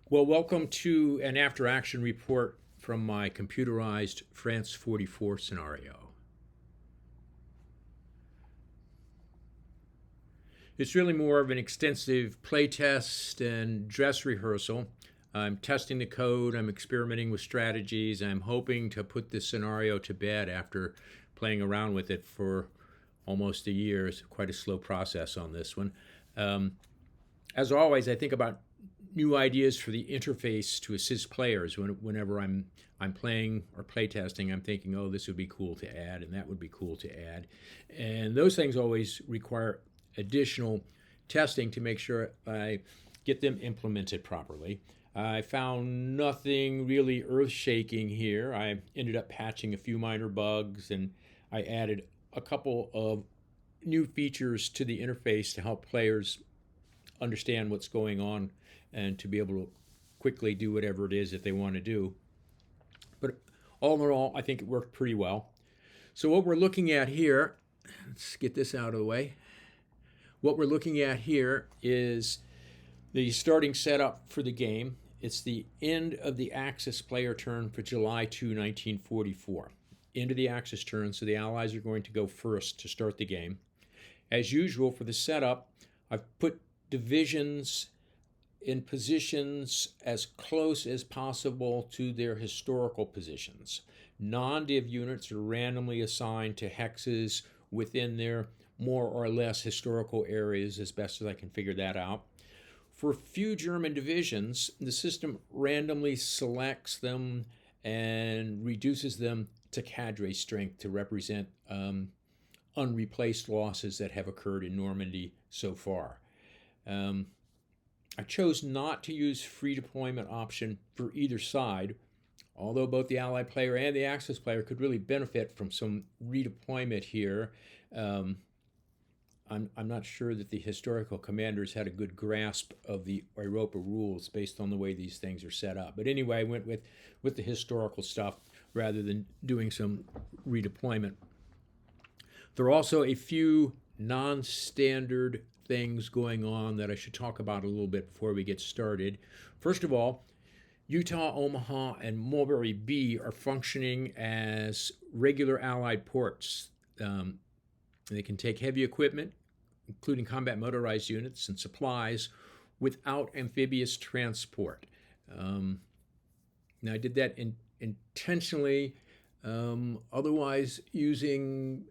Well, welcome to an after action report from my computerized France44 scenario. It's really more of an extensive playtest and dress rehearsal. I'm testing the code, I'm experimenting with strategies, I'm hoping to put this scenario to bed after playing around with it for almost a year. It's quite a slow process on this one. As always, I think about new ideas for the interface to assist players. Whenever I'm playing or playtesting, I'm thinking, oh, this would be cool to add, and that would be cool to add, and those things always require additional testing to make sure I get them implemented properly. I found nothing really earth-shaking here. I ended up patching a few minor bugs, and I added a couple of new features to the interface to help players understand what's going on and to be able to quickly do whatever it is that they want to do. But all in all, I think it worked pretty well. So what we're looking at here, let's get this out of the way. What we're looking at here is the starting setup for the game. It's the end of the Axis player turn for July 2, 1944. End of the Axis turn, so the Allies are going to go first to start the game. As usual for the setup, I've put divisions in positions as close as possible to their historical positions. Non-div units are randomly assigned to hexes within their more or less historical areas as best as I can figure that out. For few German divisions, the system randomly selects them and reduces them to cadre strength to represent unreplaced losses that have occurred in Normandy so far. I chose not to use free deployment option for either side, although both the Allied player and the Axis player could really benefit from some redeployment here. I'm not sure that the historical commanders had a good grasp of the Europa rules based on the way these things are set up. But anyway, I went with the historical stuff rather than doing some redeployment. There are also a few non-standard things going on that I should talk about a little bit before we get started. First of all, Utah, Omaha, and Mulberry B are functioning as regular Allied ports. They can take heavy equipment, including combat motorized units and supplies, without amphibious transport. Now, I did that intentionally. Otherwise, using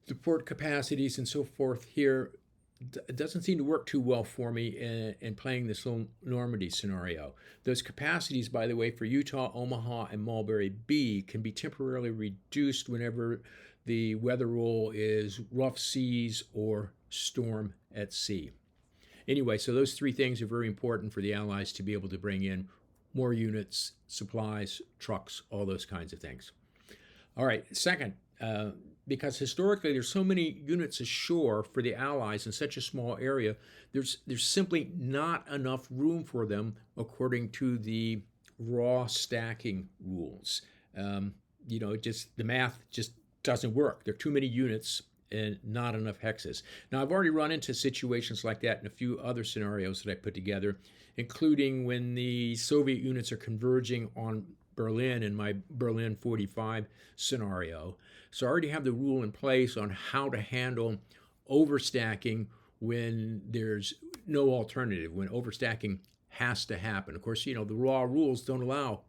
the port capacities and so forth here, it doesn't seem to work too well for me in playing this little Normandy scenario. Those capacities, by the way, for Utah, Omaha, and Mulberry B can be temporarily reduced whenever the weather rule is rough seas or storm at sea. Anyway, so those three things are very important for the Allies to be able to bring in more units, supplies, trucks, all those kinds of things. All right, second, because historically there's so many units ashore for the Allies in such a small area, there's simply not enough room for them according to the raw stacking rules. Just the math just doesn't work. There are too many units and not enough hexes. Now, I've already run into situations like that in a few other scenarios that I put together, including when the Soviet units are converging on Berlin in my Berlin 45 scenario. So I already have the rule in place on how to handle overstacking when there's no alternative, when overstacking has to happen. Of course, the raw rules don't allow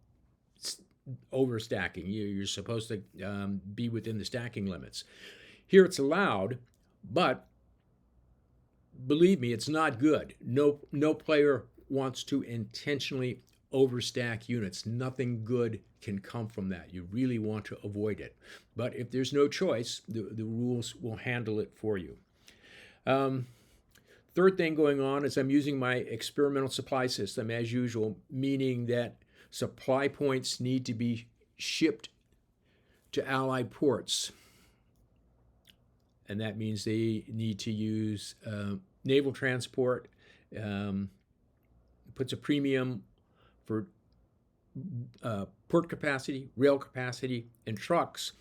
overstacking. You're supposed to be within the stacking limits. Here it's allowed, but believe me, it's not good. No player wants to intentionally overstack units. Nothing good can come from that. You really want to avoid it. But if there's no choice, the rules will handle it for you. Third thing going on is I'm using my experimental supply system as usual, meaning that supply points need to be shipped to Allied ports. And that means they need to use naval transport. Puts a premium for port capacity, rail capacity, and trucks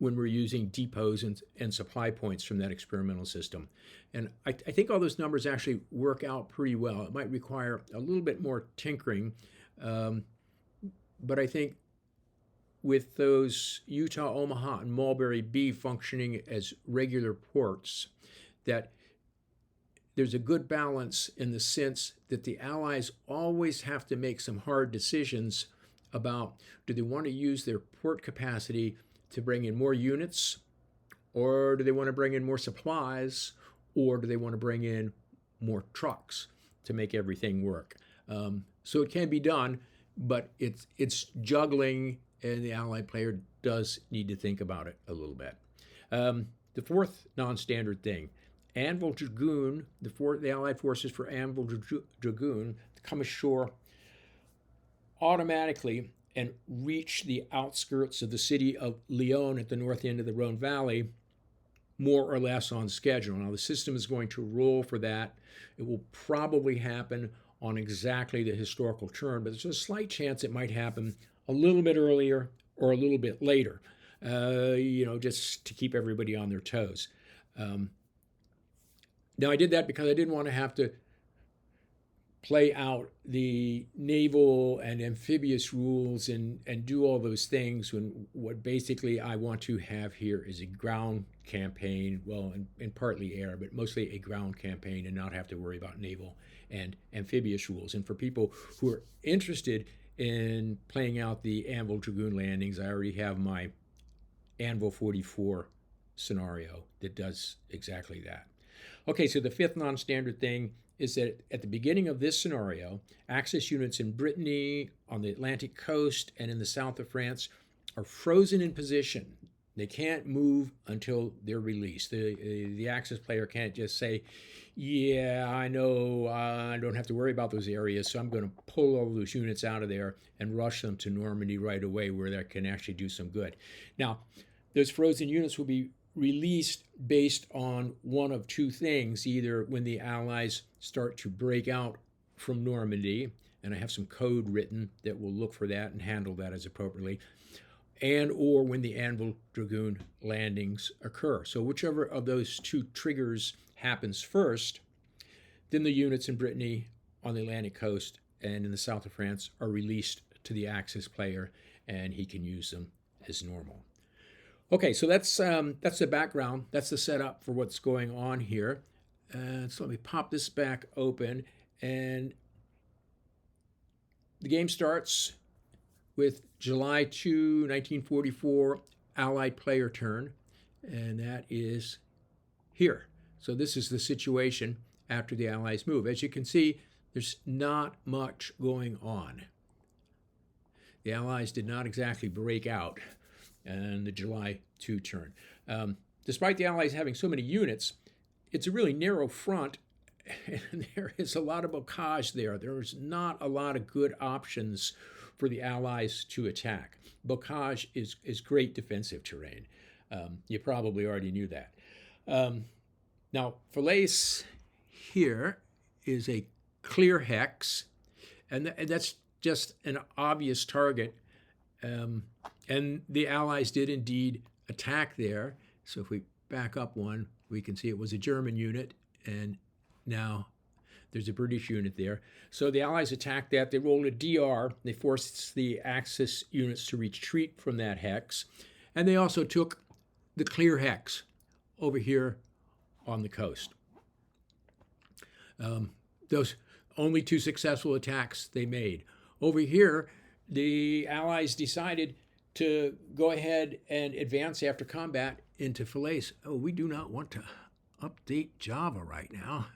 when we're using depots and supply points from that experimental system. And I think all those numbers actually work out pretty well. It might require a little bit more tinkering, but I think with those Utah, Omaha, and Mulberry B functioning as regular ports, that there's a good balance in the sense that the Allies always have to make some hard decisions about, do they want to use their port capacity to bring in more units, or do they want to bring in more supplies, or do they want to bring in more trucks to make everything work? So it can be done, but it's juggling, and the Allied player does need to think about it a little bit. The fourth non-standard thing, Anvil Dragoon, the Allied forces for Anvil Dragoon come ashore automatically and reach the outskirts of the city of Lyon at the north end of the Rhone Valley, more or less on schedule. Now, the system is going to roll for that. It will probably happen on exactly the historical turn, but there's a slight chance it might happen a little bit earlier or a little bit later, just to keep everybody on their toes. Now, I did that because I didn't want to have to play out the naval and amphibious rules and do all those things when what basically I want to have here is a ground campaign, well, and partly air, but mostly a ground campaign, and not have to worry about naval and amphibious rules. And for people who are interested in playing out the Anvil Dragoon landings, I already have my Anvil 44 scenario that does exactly that. Okay, so the fifth non-standard thing is that at the beginning of this scenario, Axis units in Brittany, on the Atlantic coast, and in the south of France are frozen in position. They can't move until they're released. The Axis player can't just say, yeah, I know, I don't have to worry about those areas, so I'm going to pull all those units out of there and rush them to Normandy right away, where that can actually do some good. Now, those frozen units will be released based on one of two things: either when the Allies start to break out from Normandy, and I have some code written that will look for that and handle that as appropriately, and or when the Anvil Dragoon landings occur. So whichever of those two triggers happens first, then the units in Brittany, on the Atlantic coast, and in the south of France are released to the Axis player, and he can use them as normal. Okay, so that's the background. That's the setup for what's going on here. So let me pop this back open, and the game starts with July 2, 1944, Allied player turn, and that is here. So this is the situation after the Allies move. As you can see, there's not much going on. The Allies did not exactly break out in the July 2 turn. Despite the Allies having so many units, it's a really narrow front, and there is a lot of bocage there. There's not a lot of good options for the Allies to attack. Bocage is great defensive terrain. You probably already knew that. Now, Falaise here is a clear hex, and that's just an obvious target. And the Allies did indeed attack there. So if we back up one, we can see it was a German unit, and now there's a British unit there. So the Allies attacked that. They rolled a DR. They forced the Axis units to retreat from that hex. And they also took the clear hex over here on the coast. Those only two successful attacks they made. Over here, the Allies decided to go ahead and advance after combat into Falaise. Oh, we do not want to update Java right now.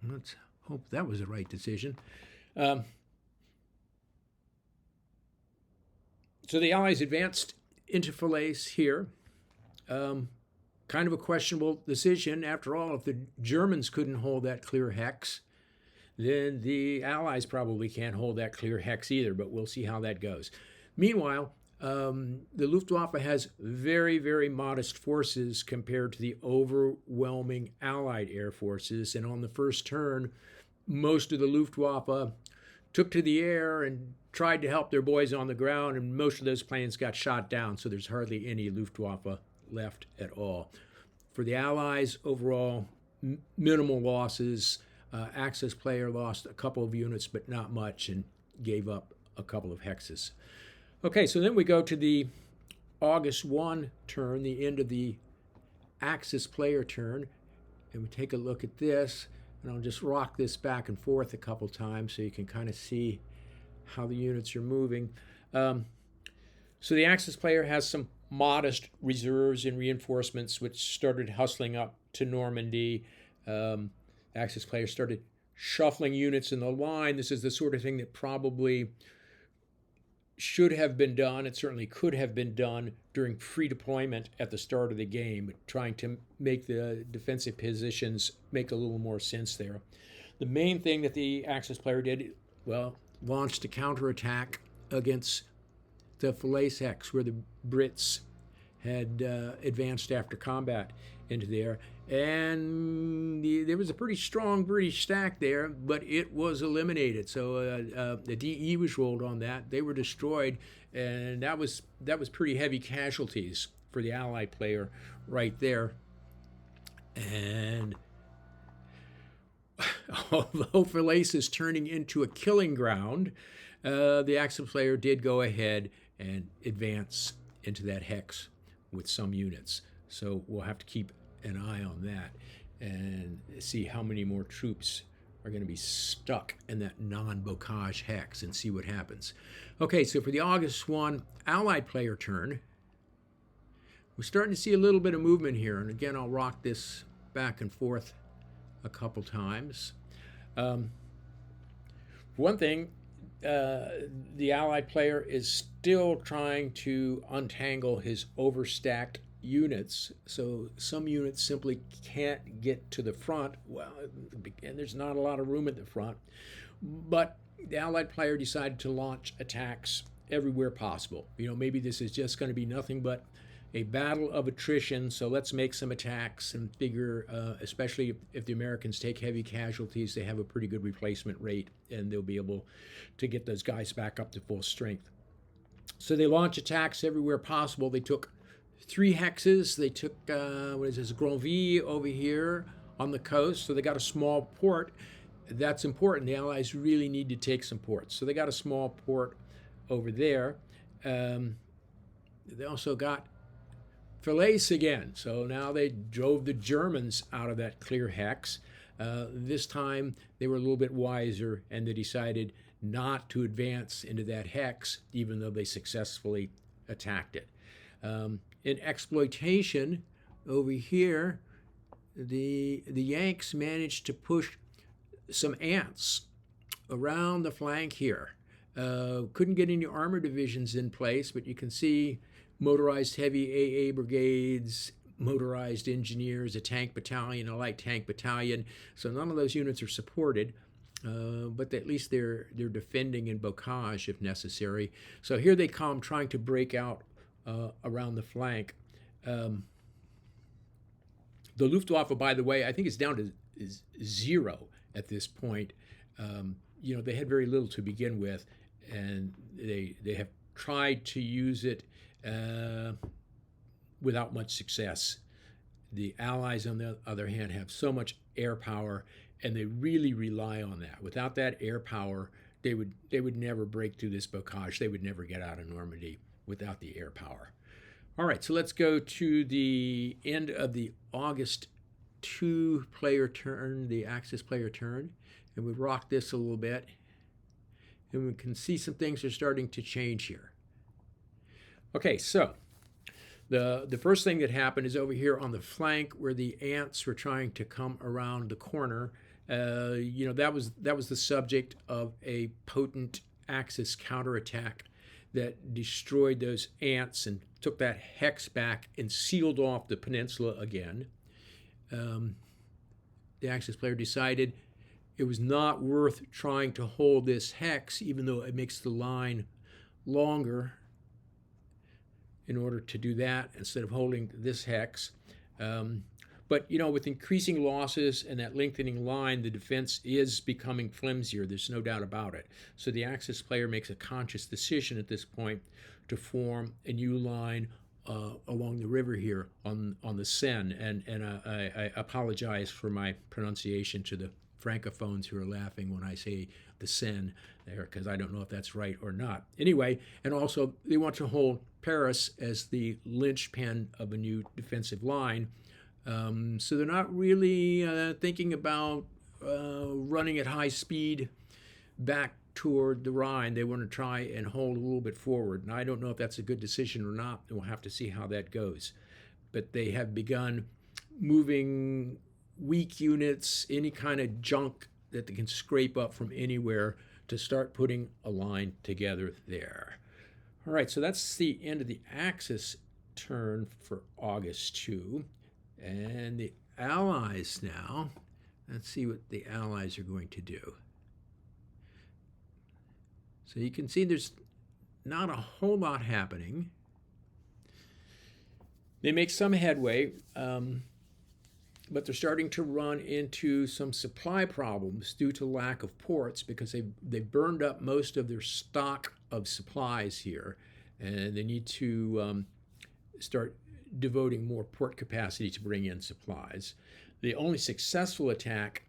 Let's hope that was the right decision. So the Allies advanced into Falaise here. Kind of a questionable decision. After all, if the Germans couldn't hold that clear hex, then the Allies probably can't hold that clear hex either, but we'll see how that goes. Meanwhile, the Luftwaffe has very, very modest forces compared to the overwhelming Allied air forces, and on the first turn, most of the Luftwaffe took to the air and tried to help their boys on the ground, and most of those planes got shot down, so there's hardly any Luftwaffe left at all. For the Allies, overall, minimal losses. Axis player lost a couple of units, but not much, and gave up a couple of hexes. Okay, so then we go to the August 1 turn, the end of the Axis player turn, and we take a look at this, and I'll just rock this back and forth a couple times so you can kind of see how the units are moving. So the Axis player has some modest reserves and reinforcements, which started hustling up to Normandy. Axis player started shuffling units in the line. This is the sort of thing that probably should have been done. It certainly could have been done during pre-deployment at the start of the game, trying to make the defensive positions make a little more sense there. The main thing that the Axis player did, well, launched a counterattack against the Falaise hex, where the Brits had advanced after combat into there. And there was a pretty strong British stack there, but it was eliminated. So the DE was rolled on that. They were destroyed, and that was pretty heavy casualties for the Allied player right there. And although Falaise is turning into a killing ground, the Axis player did go ahead and advance into that hex with some units. So we'll have to keep an eye on that and see how many more troops are going to be stuck in that non-bocage hex and see what happens. Okay, so for the August 1 Allied player turn, we're starting to see a little bit of movement here. And again, I'll rock this back and forth a couple times. One thing, the Allied player is still trying to untangle his overstacked units, so some units simply can't get to the front. Well, and there's not a lot of room at the front, but the Allied player decided to launch attacks everywhere possible. You know, maybe this is just going to be nothing but a battle of attrition, so let's make some attacks and figure, especially if the Americans take heavy casualties, they have a pretty good replacement rate, and they'll be able to get those guys back up to full strength. So they launch attacks everywhere possible. They took 3 hexes. They took, Granville over here on the coast, so they got a small port. That's important. The Allies really need to take some ports. So they got a small port over there. They also got Falaise again. So now they drove the Germans out of that clear hex. This time they were a little bit wiser, and they decided not to advance into that hex, even though they successfully attacked it. In exploitation, over here, the Yanks managed to push some ants around the flank here. Couldn't get any armor divisions in place, but you can see motorized heavy AA brigades, motorized engineers, a tank battalion, a light tank battalion. So none of those units are supported, but at least they're defending in bocage if necessary. So here they come, trying to break out around the flank. The Luftwaffe, by the way, I think it's down to 0 at this point. You know, they had very little to begin with, and they have tried to use it without much success. The Allies, on the other hand, have so much air power, and they really rely on that. Without that air power, they would never break through this bocage. They would never get out of Normandy without the air power. All right, so let's go to the end of the August 2 player turn, the Axis player turn, and we rock this a little bit, and we can see some things are starting to change here. Okay, so the first thing that happened is over here on the flank where the ants were trying to come around the corner. You know, that was the subject of a potent Axis counterattack that destroyed those ants and took that hex back and sealed off the peninsula again. The Axis player decided it was not worth trying to hold this hex, even though it makes the line longer, in order to do that instead of holding this hex. But, you know, with increasing losses and that lengthening line, the defense is becoming flimsier. There's no doubt about it. So the Axis player makes a conscious decision at this point to form a new line along the river here on the Seine. And I apologize for my pronunciation to the francophones who are laughing when I say the Seine there, because I don't know if that's right or not. Anyway, and also they want to hold Paris as the linchpin of a new defensive line. So they're not really thinking about running at high speed back toward the Rhine. They want to try and hold a little bit forward. And I don't know if that's a good decision or not. We'll have to see how that goes. But they have begun moving weak units, any kind of junk that they can scrape up from anywhere, to start putting a line together there. All right, so that's the end of the Axis turn for August 2. And the Allies now, let's see what the Allies are going to do. So you can see there's not a whole lot happening. They make some headway, but they're starting to run into some supply problems due to lack of ports, because they burned up most of their stock of supplies here, and they need to start devoting more port capacity to bring in supplies. The only successful attack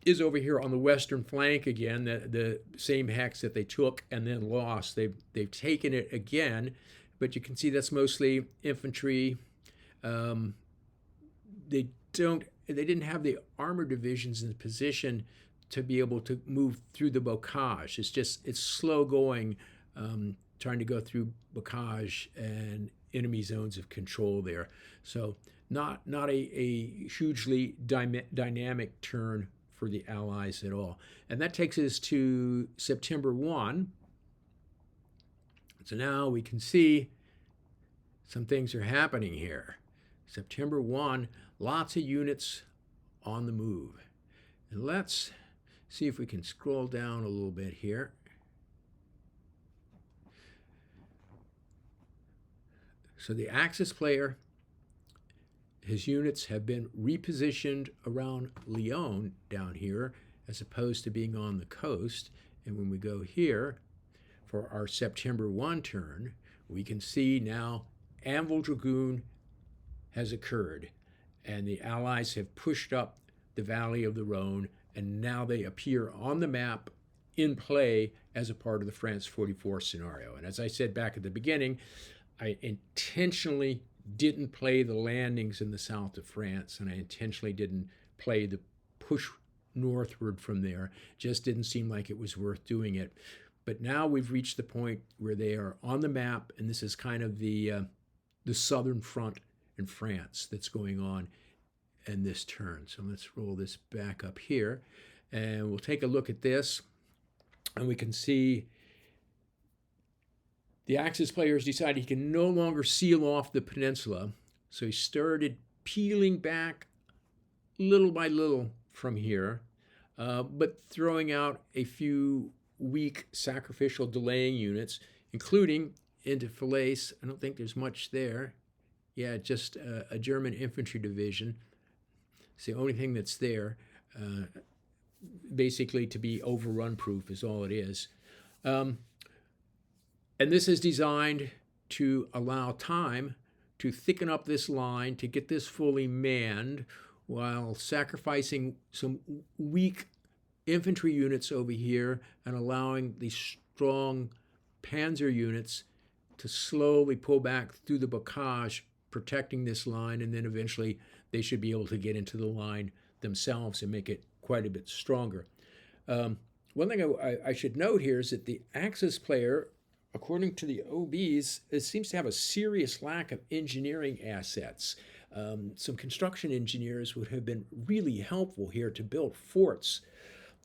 is over here on the western flank again, the same hex that they took and then lost. They've taken it again, but you can see that's mostly infantry. They didn't have the armor divisions in position to be able to move through the bocage. It's slow going, trying to go through bocage and enemy zones of control there. So not a hugely dynamic turn for the Allies at all. And that takes us to September 1. So now we can see some things are happening here. September 1, lots of units on the move. And let's see if we can scroll down a little bit here. So the Axis player, his units have been repositioned around Lyon down here, as opposed to being on the coast. And when we go here for our September 1 turn, we can see now Anvil Dragoon has occurred, and the Allies have pushed up the valley of the Rhone, and now they appear on the map in play as a part of the France44 scenario. And as I said back at the beginning, I intentionally didn't play the landings in the south of France, and I intentionally didn't play the push northward from there. Just didn't seem like it was worth doing it. But now we've reached the point where they are on the map, and this is kind of the southern front in France that's going on in this turn. So let's roll this back up here, and we'll take a look at this, and we can see the Axis players decided he can no longer seal off the peninsula, so he started peeling back little by little from here, but throwing out a few weak sacrificial delaying units, including into Falaise. I don't think there's much there. Yeah, just a German infantry division. It's the only thing that's there. Basically, to be overrun proof is all it is. And this is designed to allow time to thicken up this line, to get this fully manned, while sacrificing some weak infantry units over here and allowing the strong panzer units to slowly pull back through the bocage, protecting this line, and then eventually they should be able to get into the line themselves and make it quite a bit stronger. One thing I should note here is that the Axis player, according to the OBs, it seems to have a serious lack of engineering assets. Some construction engineers would have been really helpful here to build forts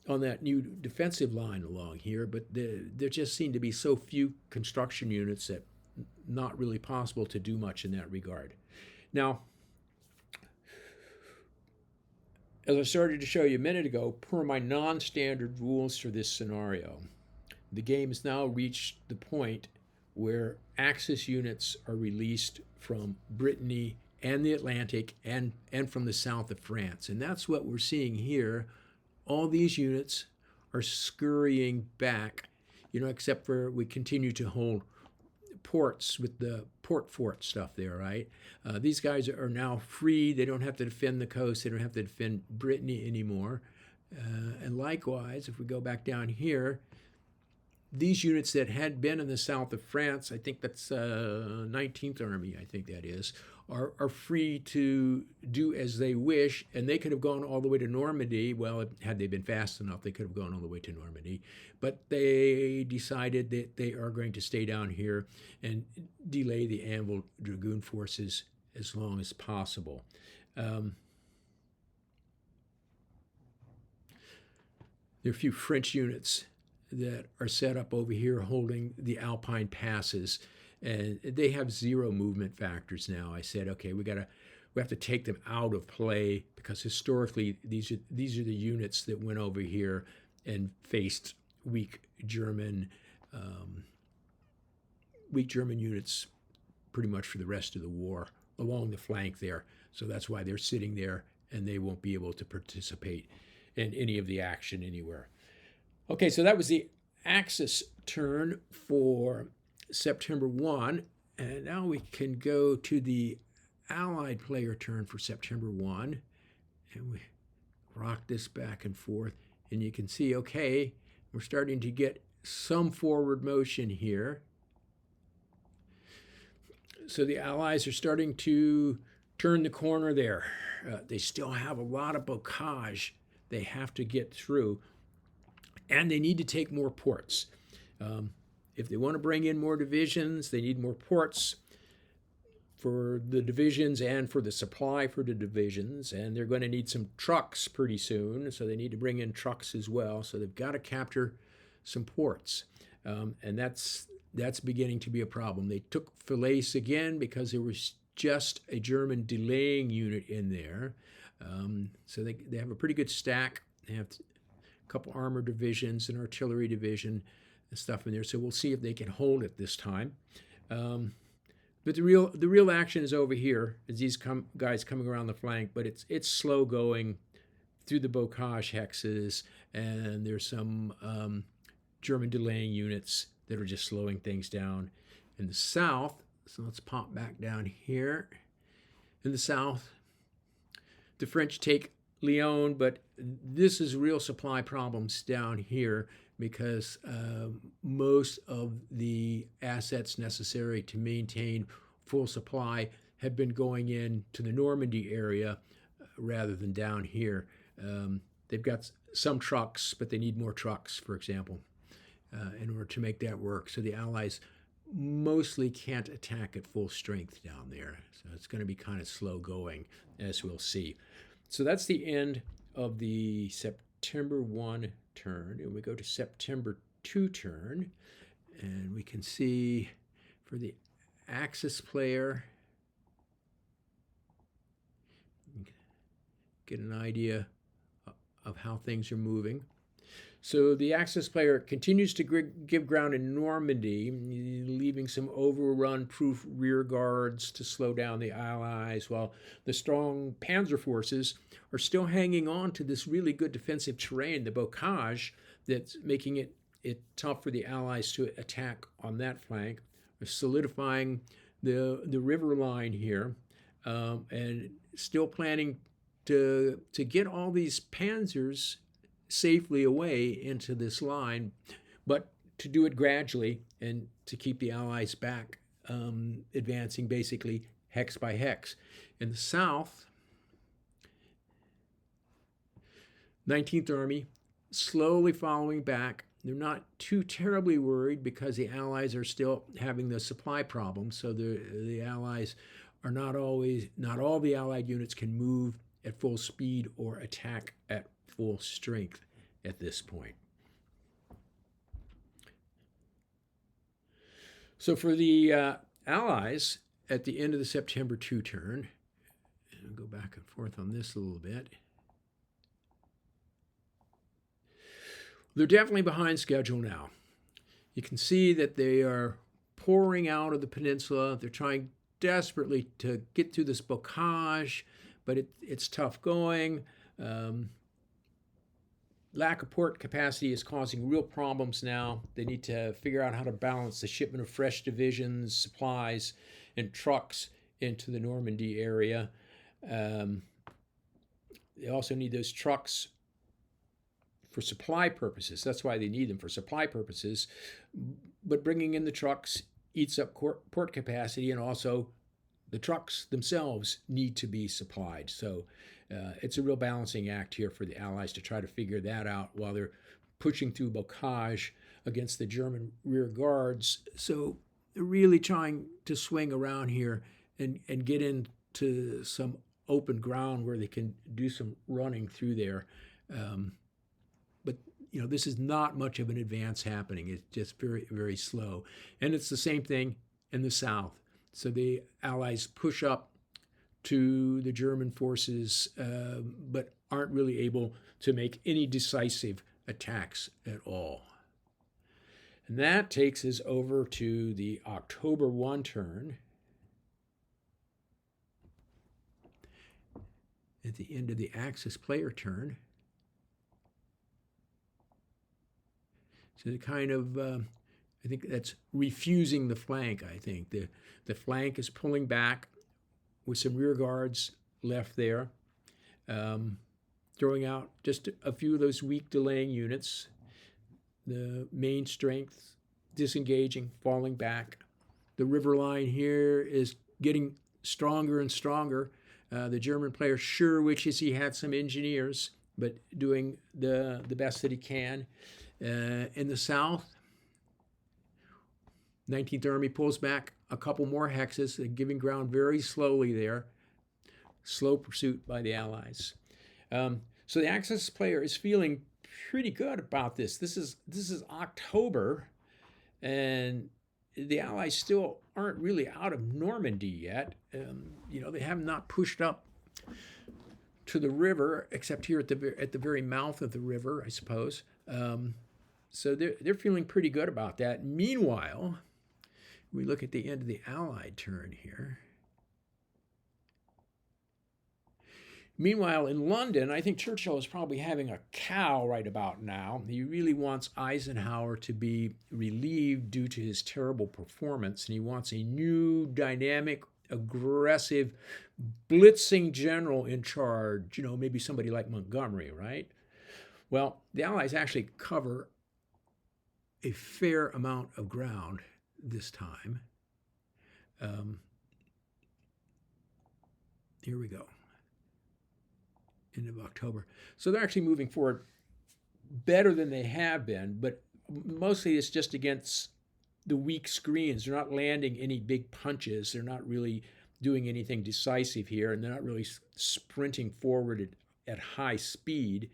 on that new defensive line along here, but there just seem to be so few construction units that not really possible to do much in that regard. Now, as I started to show you a minute ago, per my non-standard rules for this scenario, the game has now reached the point where Axis units are released from Brittany and the Atlantic and from the south of France. And that's what we're seeing here. All these units are scurrying back, except for we continue to hold ports with the port fort stuff there, right? These guys are now free. They don't have to defend the coast. They don't have to defend Brittany anymore. And likewise, if we go back down here, these units that had been in the south of France, I think that's 19th Army, I think that is, are free to do as they wish, and they could have gone all the way to Normandy. Well, had they been fast enough, they could have gone all the way to Normandy. But they decided that they are going to stay down here and delay the Anvil Dragoon forces as long as possible. There are a few French units that are set up over here holding the Alpine passes, and they have zero movement factors now. I said, okay, we have to take them out of play, because historically these are the units that went over here and faced weak German units pretty much for the rest of the war along the flank there. So that's why they're sitting there, and they won't be able to participate in any of the action anywhere. Okay, so that was the Axis turn for September 1, and now we can go to the Allied player turn for September 1, and we rock this back and forth, and you can see, okay, we're starting to get some forward motion here. So the Allies are starting to turn the corner there. They still have a lot of bocage they have to get through, and they need to take more ports. If they want to bring in more divisions, they need more ports for the divisions and for the supply for the divisions, and they're going to need some trucks pretty soon, so they need to bring in trucks as well. So they've got to capture some ports, and that's beginning to be a problem. They took Falaise again because there was just a German delaying unit in there. So they have a pretty good stack. They have a couple armor divisions, an artillery division, and stuff in there. So we'll see if they can hold it this time. But the real action is over here, is these guys coming around the flank. But it's slow going through the bocage hexes, and there's some German delaying units that are just slowing things down in the south. So let's pop back down here. In the south, the French take Lyon, but this is real supply problems down here, because most of the assets necessary to maintain full supply have been going in to the Normandy area rather than down here. They've got some trucks, but they need more trucks, for example, in order to make that work. So the Allies mostly can't attack at full strength down there. So it's going to be kind of slow going, as we'll see. So that's the end of the September 1 turn, and we go to September 2 turn, and we can see for the Axis player, get an idea of how things are moving. So the Axis player continues to give ground in Normandy, leaving some overrun-proof rear guards to slow down the Allies, while the strong panzer forces are still hanging on to this really good defensive terrain, the bocage, that's making it tough for the Allies to attack on that flank. We're solidifying the river line here, and still planning to get all these panzers safely away into this line, but to do it gradually and to keep the Allies back, advancing basically hex by hex. In the south, 19th Army slowly following back. They're not too terribly worried because the Allies are still having the supply problems. So the Allies are not all the Allied units can move at full speed or attack at full strength at this point. So for the Allies, at the end of the September 2 turn, and I'll go back and forth on this a little bit, they're definitely behind schedule now. You can see that they are pouring out of the peninsula. They're trying desperately to get through this bocage, but it's tough going. Lack of port capacity is causing real problems now. They need to figure out how to balance the shipment of fresh divisions, supplies, and trucks into the Normandy area. They also need those trucks for supply purposes. That's why they need them, for supply purposes. But bringing in the trucks eats up port capacity, and also the trucks themselves need to be supplied. So it's a real balancing act here for the Allies to try to figure that out while they're pushing through bocage against the German rear guards. So they're really trying to swing around here and get into some open ground where they can do some running through there. But this is not much of an advance happening. It's just very, very slow. And it's the same thing in the south. So the Allies push up to the German forces, but aren't really able to make any decisive attacks at all. And that takes us over to the October 1 turn. At the end of the Axis player turn. So the kind of, I think that's refusing the flank, I think. The flank is pulling back with some rear guards left there, throwing out just a few of those weak delaying units. The main strength disengaging, falling back. The river line here is getting stronger and stronger. The German player sure wishes he had some engineers, but doing the best that he can. In the south, 19th Army pulls back a couple more hexes, giving ground very slowly there. Slow pursuit by the Allies. So the Axis player is feeling pretty good about this. This is October, and the Allies still aren't really out of Normandy yet. They have not pushed up to the river, except here at the very mouth of the river, I suppose. So they're feeling pretty good about that. Meanwhile, we look at the end of the Allied turn here. Meanwhile, in London, I think Churchill is probably having a cow right about now. He really wants Eisenhower to be relieved due to his terrible performance, and he wants a new, dynamic, aggressive, blitzing general in charge. Maybe somebody like Montgomery, right? Well, the Allies actually cover a fair amount of ground this time. Here we go. End of October. So they're actually moving forward better than they have been, but mostly it's just against the weak screens. They're not landing any big punches. They're not really doing anything decisive here, and they're not really sprinting forward at high speed.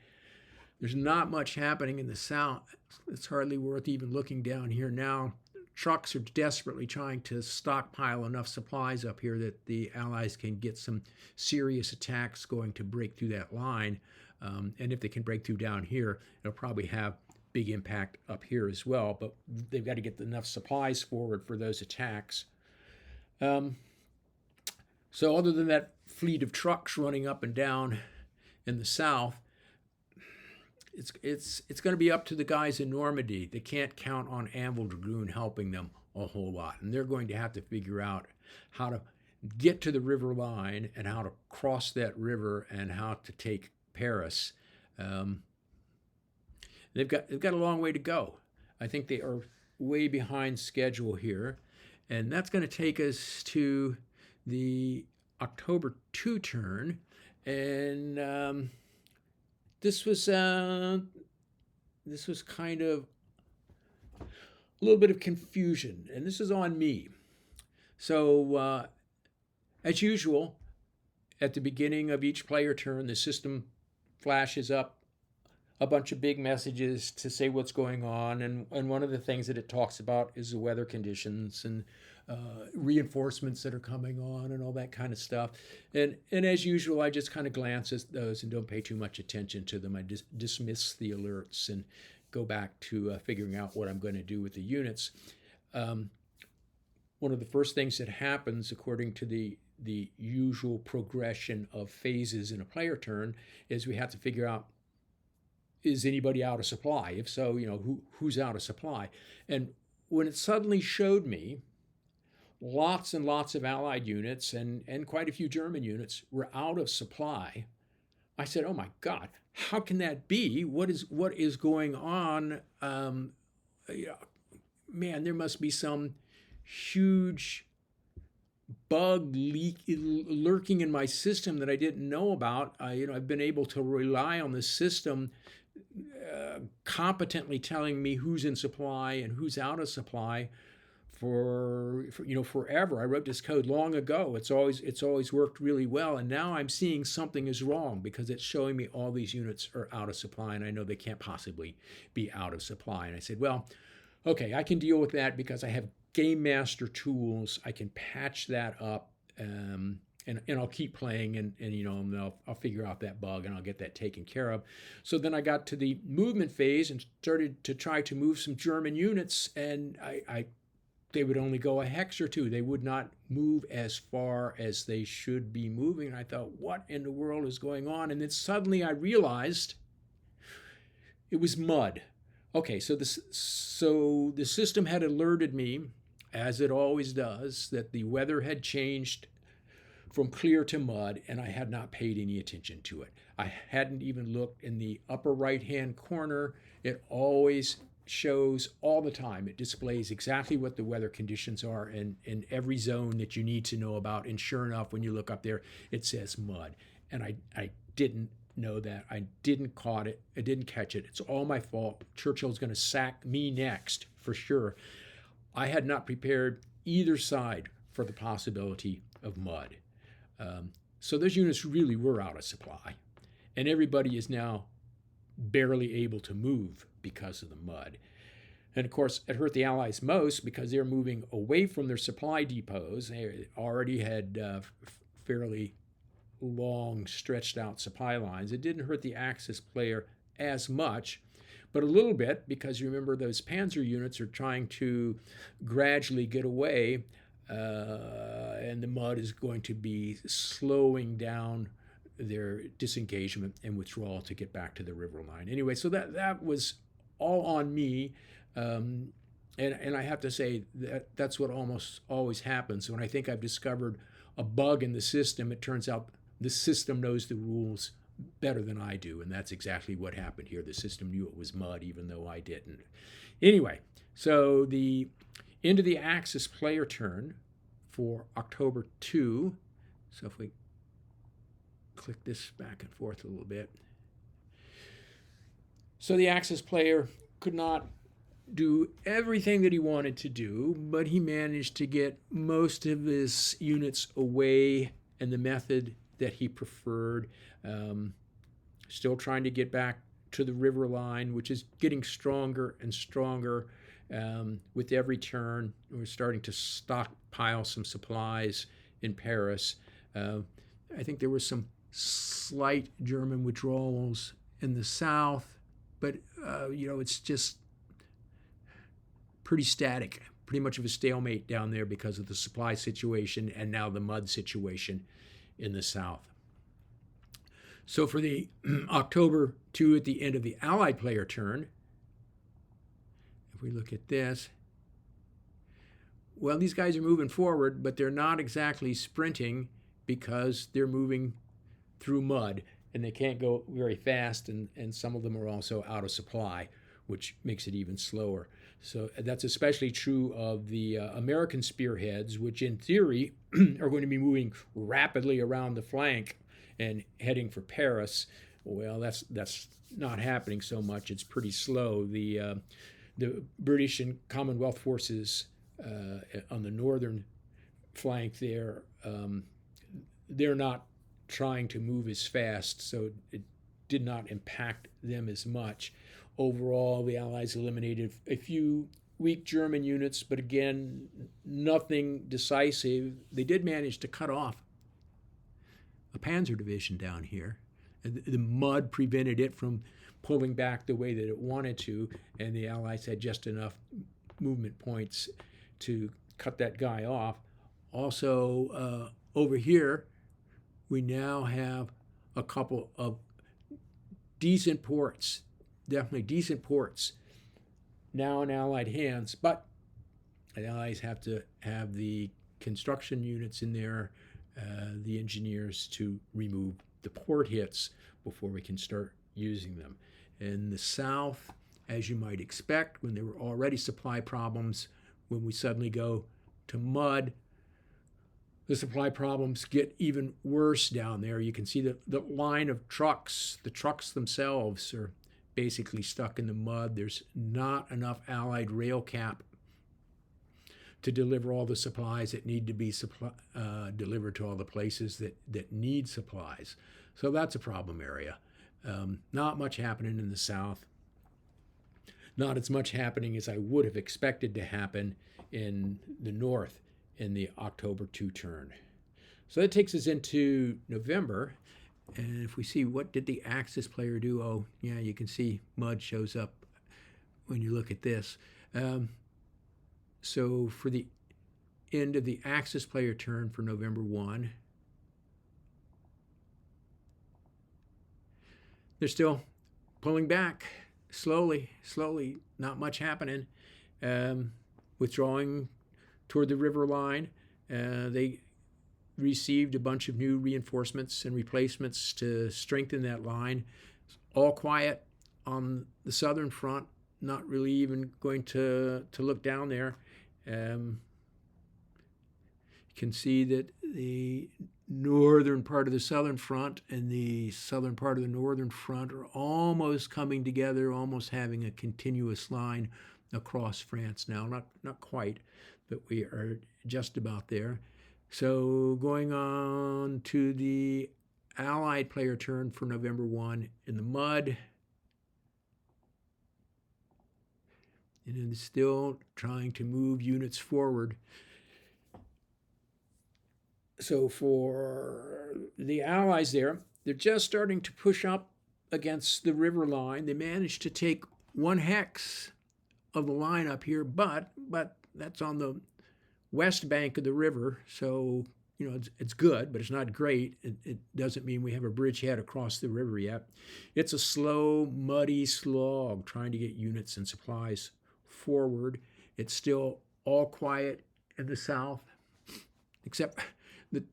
There's not much happening in the south. It's hardly worth even looking down here now. Trucks are desperately trying to stockpile enough supplies up here that the Allies can get some serious attacks going to break through that line. And if they can break through down here, it'll probably have big impact up here as well. But they've got to get enough supplies forward for those attacks. So other than that fleet of trucks running up and down in the south, it's going to be up to the guys in Normandy. They can't count on Anvil Dragoon helping them a whole lot, and they're going to have to figure out how to get to the river line and how to cross that river and how to take Paris. They've got a long way to go. I think they are way behind schedule here, and that's going to take us to the October 2 turn, and this was kind of a little bit of confusion, and this is on me. So as usual, at the beginning of each player turn, the system flashes up a bunch of big messages to say what's going on, and one of the things that it talks about is the weather conditions and reinforcements that are coming on and all that kind of stuff. And as usual, I just kind of glance at those and don't pay too much attention to them. I dismiss the alerts and go back to figuring out what I'm going to do with the units. One one of the first things that happens according to the usual progression of phases in a player turn is we have to figure out, is anybody out of supply? If so, who's out of supply? And when it suddenly showed me lots and lots of Allied units and quite a few German units were out of supply, I said, "Oh my God, how can that be? What is going on? Man, there must be some huge bug lurking in my system that I didn't know about." I've been able to rely on the system competently telling me who's in supply and who's out of supply for forever. I wrote this code long ago. It's always worked really well, and now I'm seeing something is wrong because it's showing me all these units are out of supply, and I know they can't possibly be out of supply. And I said, well, okay, I can deal with that because I have game master tools. I can patch that up, and I'll keep playing, and I'll figure out that bug and I'll get that taken care of. So then I got to the movement phase and started to try to move some German units, and they would only go a hex or two. They would not move as far as they should be moving. And I thought, what in the world is going on? And then suddenly I realized it was mud. Okay, so the system had alerted me, as it always does, that the weather had changed from clear to mud, and I had not paid any attention to it. I hadn't even looked in the upper right-hand corner. It always shows all the time. It displays exactly what the weather conditions are in every zone that you need to know about. And sure enough, when you look up there, it says mud. And I didn't know that. I didn't catch it. It's all my fault. Churchill's going to sack me next for sure. I had not prepared either side for the possibility of mud. So those units really were out of supply. And everybody is now barely able to move because of the mud. And of course, it hurt the Allies most because they're moving away from their supply depots. They already had fairly long, stretched out supply lines. It didn't hurt the Axis player as much, but a little bit, because you remember those Panzer units are trying to gradually get away, and the mud is going to be slowing down their disengagement and withdrawal to get back to the river line. Anyway, so that was all on me, and I have to say that's what almost always happens. When I think I've discovered a bug in the system, it turns out the system knows the rules better than I do, and that's exactly what happened here. The system knew it was mud, even though I didn't. Anyway, so the end of the Axis player turn for October 2. So if we click this back and forth a little bit. So the Axis player could not do everything that he wanted to do, but he managed to get most of his units away in the method that he preferred. Still trying to get back to the river line, which is getting stronger and stronger with every turn. We're starting to stockpile some supplies in Paris. I think there were some slight German withdrawals in the south, but it's just pretty static, pretty much of a stalemate down there because of the supply situation and now the mud situation in the south. So for the October 2 at the end of the Allied player turn, if we look at this, well, these guys are moving forward, but they're not exactly sprinting because they're moving through mud and they can't go very fast, and some of them are also out of supply, which makes it even slower. So that's especially true of the American spearheads, which in theory are going to be moving rapidly around the flank and heading for Paris. Well, that's not happening so much. It's pretty slow. The British and Commonwealth forces on the northern flank there, they're not trying to move as fast, so it did not impact them as much. Overall, the Allies eliminated a few weak German units, but again, nothing decisive. They did manage to cut off a panzer division down here. The mud prevented it from pulling back the way that it wanted to, and the Allies had just enough movement points to cut that guy off. Also, over here, we now have a couple of decent ports, definitely decent ports, now in Allied hands, but the Allies have to have the construction units in there, the engineers to remove the port hits before we can start using them. In the South, as you might expect, when there were already supply problems, when we suddenly go to mud, the supply problems get even worse down there. You can see the line of trucks. The trucks themselves are basically stuck in the mud. There's not enough Allied rail cap to deliver all the supplies that need to be delivered to all the places that need supplies. So that's a problem area. Not much happening in the South. Not as much happening as I would have expected to happen in the North in the October 2 turn. So that takes us into November. And if we see what did the Axis player do, oh, yeah, you can see mud shows up when you look at this. So for the end of the Axis player turn for November 1, they're still pulling back slowly, not much happening. Withdrawing toward the river line. They received a bunch of new reinforcements and replacements to strengthen that line. All quiet on the southern front, not really even going to look down there. You can see that the northern part of the southern front and the southern part of the northern front are almost coming together, almost having a continuous line across France now. Not quite, but we are just about there. So going on to the Allied player turn for November 1 in the mud. And then still trying to move units forward. So for the Allies there, they're just starting to push up against the river line. They managed to take 1 hex of the line up here, but that's on the west bank of the river, so you know it's good, but it's not great. It doesn't mean we have a bridgehead across the river yet. It's a slow, muddy slog trying to get units and supplies forward. It's still all quiet in the south, except the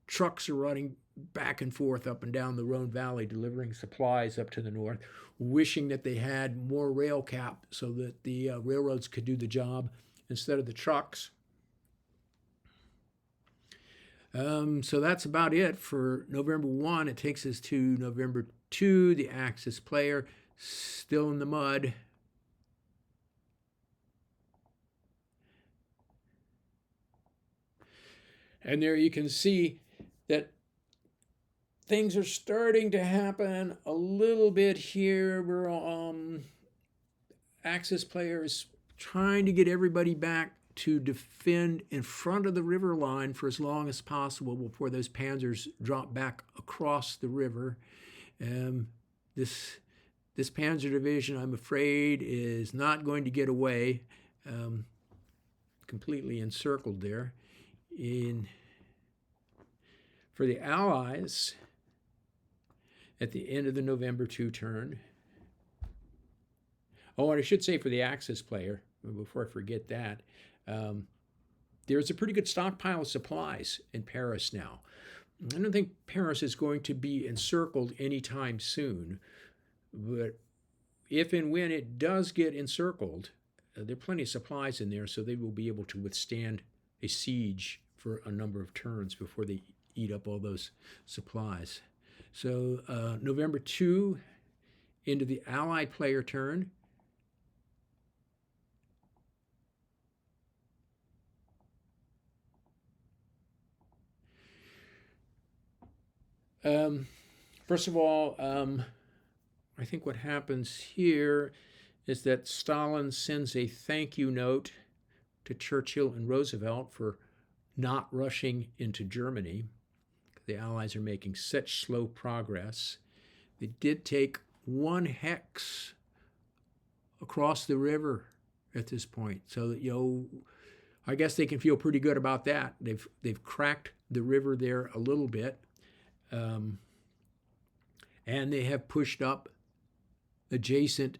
trucks are running back and forth up and down the Rhone Valley delivering supplies up to the north, wishing that they had more rail cap so that the railroads could do the job instead of the trucks. So that's about it for November 1. It takes us to November 2, the Axis player, still in the mud. And there you can see that things are starting to happen a little bit here. We're Axis players trying to get everybody back to defend in front of the river line for as long as possible before those panzers drop back across the river. This panzer division, I'm afraid, is not going to get away. Completely encircled there. For the Allies, at the end of the November 2 turn. Oh, and I should say for the Axis player, before I forget that, there's a pretty good stockpile of supplies in Paris now. I don't think Paris is going to be encircled anytime soon, but if and when it does get encircled, there are plenty of supplies in there, so they will be able to withstand a siege for a number of turns before they eat up all those supplies. So November 2 into the Allied player turn. First of all, I think what happens here is that Stalin sends a thank you note to Churchill and Roosevelt for not rushing into Germany. The Allies are making such slow progress. They did take 1 hex across the river at this point. So that, I guess they can feel pretty good about that. They've cracked the river there a little bit, and they have pushed up adjacent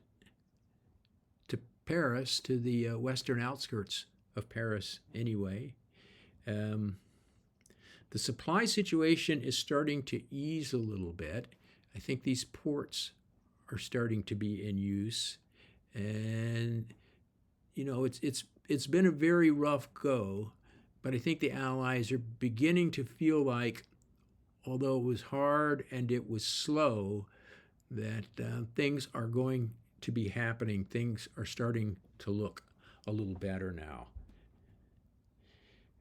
to Paris, to the western outskirts of Paris anyway. The supply situation is starting to ease a little bit. I think these ports are starting to be in use, and it's been a very rough go, but I think the Allies are beginning to feel like, although it was hard and it was slow, that things are going to be happening. Things are starting to look a little better now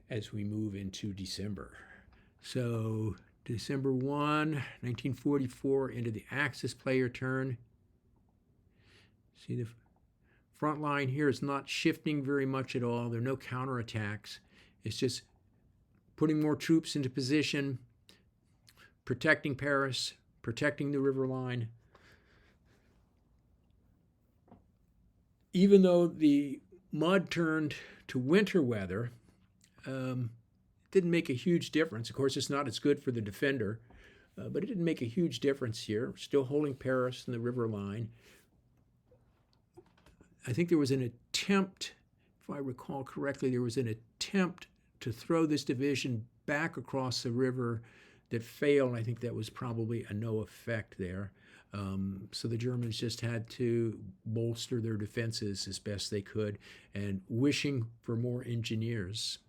as we move into December. So December 1, 1944, into the Axis player turn. See, the front line here is not shifting very much at all. There are no counterattacks. It's just putting more troops into position, protecting Paris, protecting the river line. Even though the mud turned to winter weather, didn't make a huge difference. Of course, it's not as good for the defender, but it didn't make a huge difference here. We're still holding Paris and the river line. I think there was an attempt, if I recall correctly, there was an attempt to throw this division back across the river that failed. I think that was probably a no effect there. So the Germans just had to bolster their defenses as best they could, and wishing for more engineers.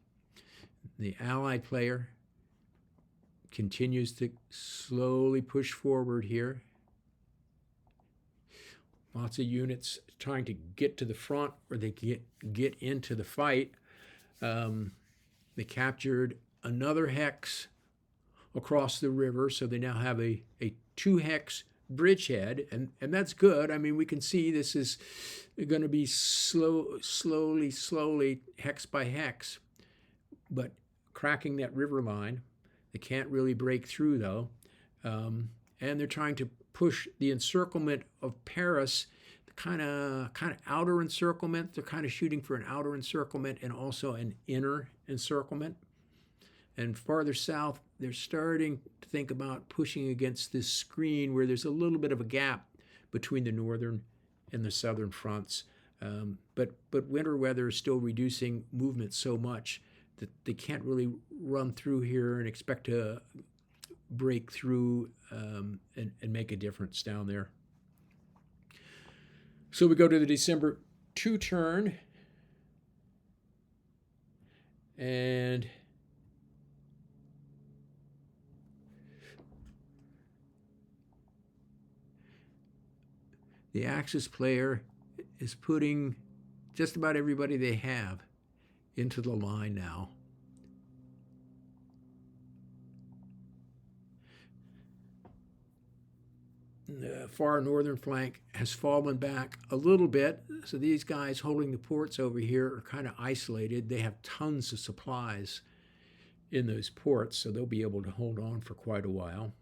The Allied player continues to slowly push forward here. Lots of units trying to get to the front where they get into the fight. They captured another hex across the river, so they now have a 2-hex bridgehead, and that's good. I mean, we can see this is going to be slowly, hex by hex, but cracking that river line. They can't really break through, though. And they're trying to push the encirclement of Paris, the kind of outer encirclement. They're kind of shooting for an outer encirclement and also an inner encirclement. And farther south, they're starting to think about pushing against this screen where there's a little bit of a gap between the northern and the southern fronts. But winter weather is still reducing movement so much that they can't really run through here and expect to break through and make a difference down there. So we go to the December 2 turn, and the Axis player is putting just about everybody they have into the line now. The far northern flank has fallen back a little bit, so these guys holding the ports over here are kind of isolated. They have tons of supplies in those ports, so they'll be able to hold on for quite a while.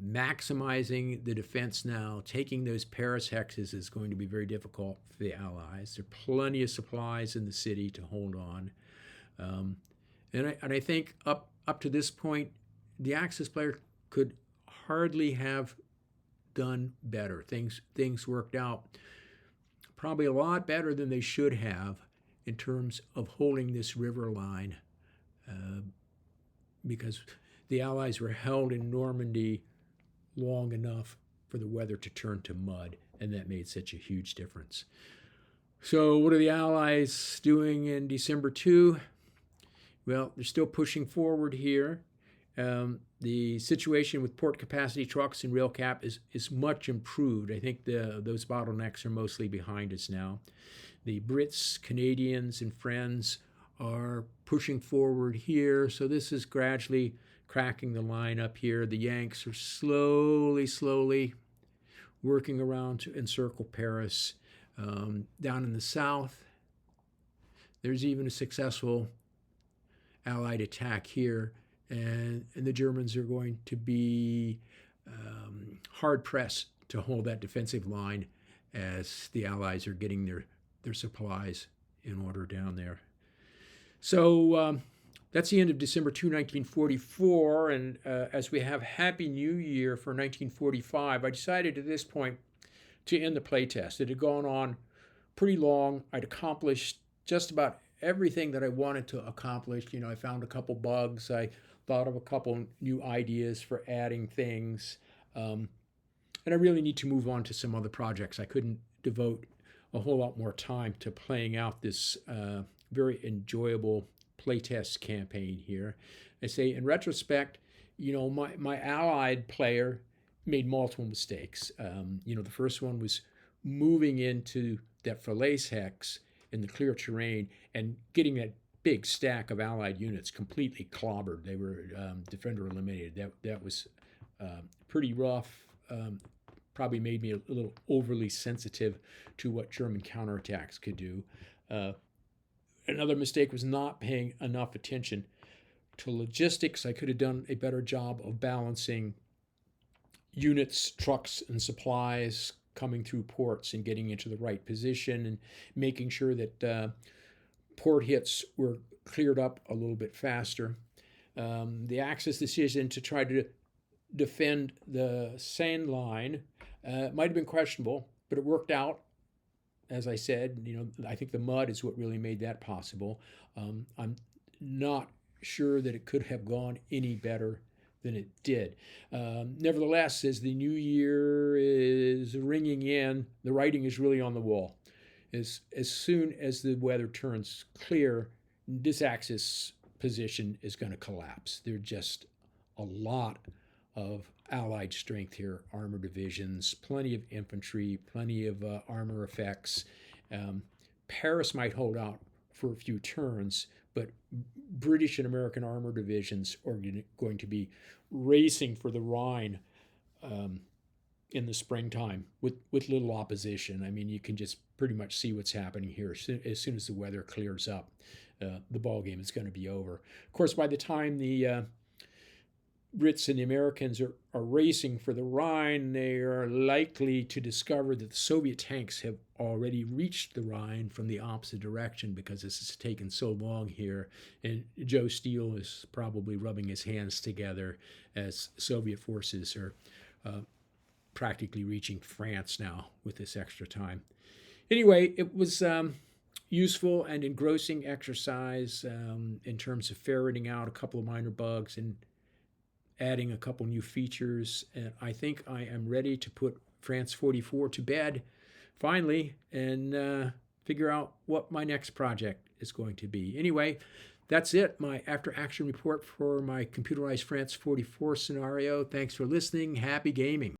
Maximizing the defense now, taking those Paris hexes is going to be very difficult for the Allies. There are plenty of supplies in the city to hold on. And I think up to this point, the Axis player could hardly have done better. Things worked out probably a lot better than they should have in terms of holding this river line, because the Allies were held in Normandy long enough for the weather to turn to mud, and that made such a huge difference. So what are the Allies doing in December 2? Well, they're still pushing forward here. The situation with port capacity trucks and rail cap is much improved. I think those bottlenecks are mostly behind us now. The Brits, Canadians, and friends are pushing forward here, so this is gradually cracking the line up here. The Yanks are slowly working around to encircle Paris. Down in the south, there's even a successful Allied attack here, and the Germans are going to be hard-pressed to hold that defensive line as the Allies are getting their supplies in order down there. So that's the end of December 2, 1944. And as we have Happy New Year for 1945, I decided at this point to end the playtest. It had gone on pretty long. I'd accomplished just about everything that I wanted to accomplish. I found a couple bugs. I thought of a couple new ideas for adding things. And I really need to move on to some other projects. I couldn't devote a whole lot more time to playing out this very enjoyable playtest campaign here. I say, in retrospect, my allied player made multiple mistakes. The first one was moving into that Falaise hex in the clear terrain and getting that big stack of allied units completely clobbered. They were defender eliminated. That was pretty rough. Probably made me a little overly sensitive to what German counterattacks could do. Another mistake was not paying enough attention to logistics. I could have done a better job of balancing units, trucks, and supplies coming through ports and getting into the right position and making sure that port hits were cleared up a little bit faster. The Axis decision to try to defend the Seine line might have been questionable, but it worked out. As I said, I think the mud is what really made that possible. I'm not sure that it could have gone any better than it did. Nevertheless, as the new year is ringing in, the writing is really on the wall. As soon as the weather turns clear, this Axis position is going to collapse. There's just a lot of Allied strength here, armor divisions, plenty of infantry, plenty of armor effects. Paris might hold out for a few turns, but British and American armor divisions are going to be racing for the Rhine in the springtime with little opposition. I mean, you can just pretty much see what's happening here. As soon as the weather clears up, the ball game is going to be over. Of course, by the time the Brits and the Americans are racing for the Rhine, they are likely to discover that the Soviet tanks have already reached the Rhine from the opposite direction because this has taken so long here. And Joe Steele is probably rubbing his hands together as Soviet forces are practically reaching France now with this extra time. Anyway, it was useful and engrossing exercise in terms of ferreting out a couple of minor bugs and adding a couple new features. And I think I am ready to put France44 to bed finally and figure out what my next project is going to be. Anyway, that's it, my after-action report for my computerized France44 scenario. Thanks for listening. Happy gaming.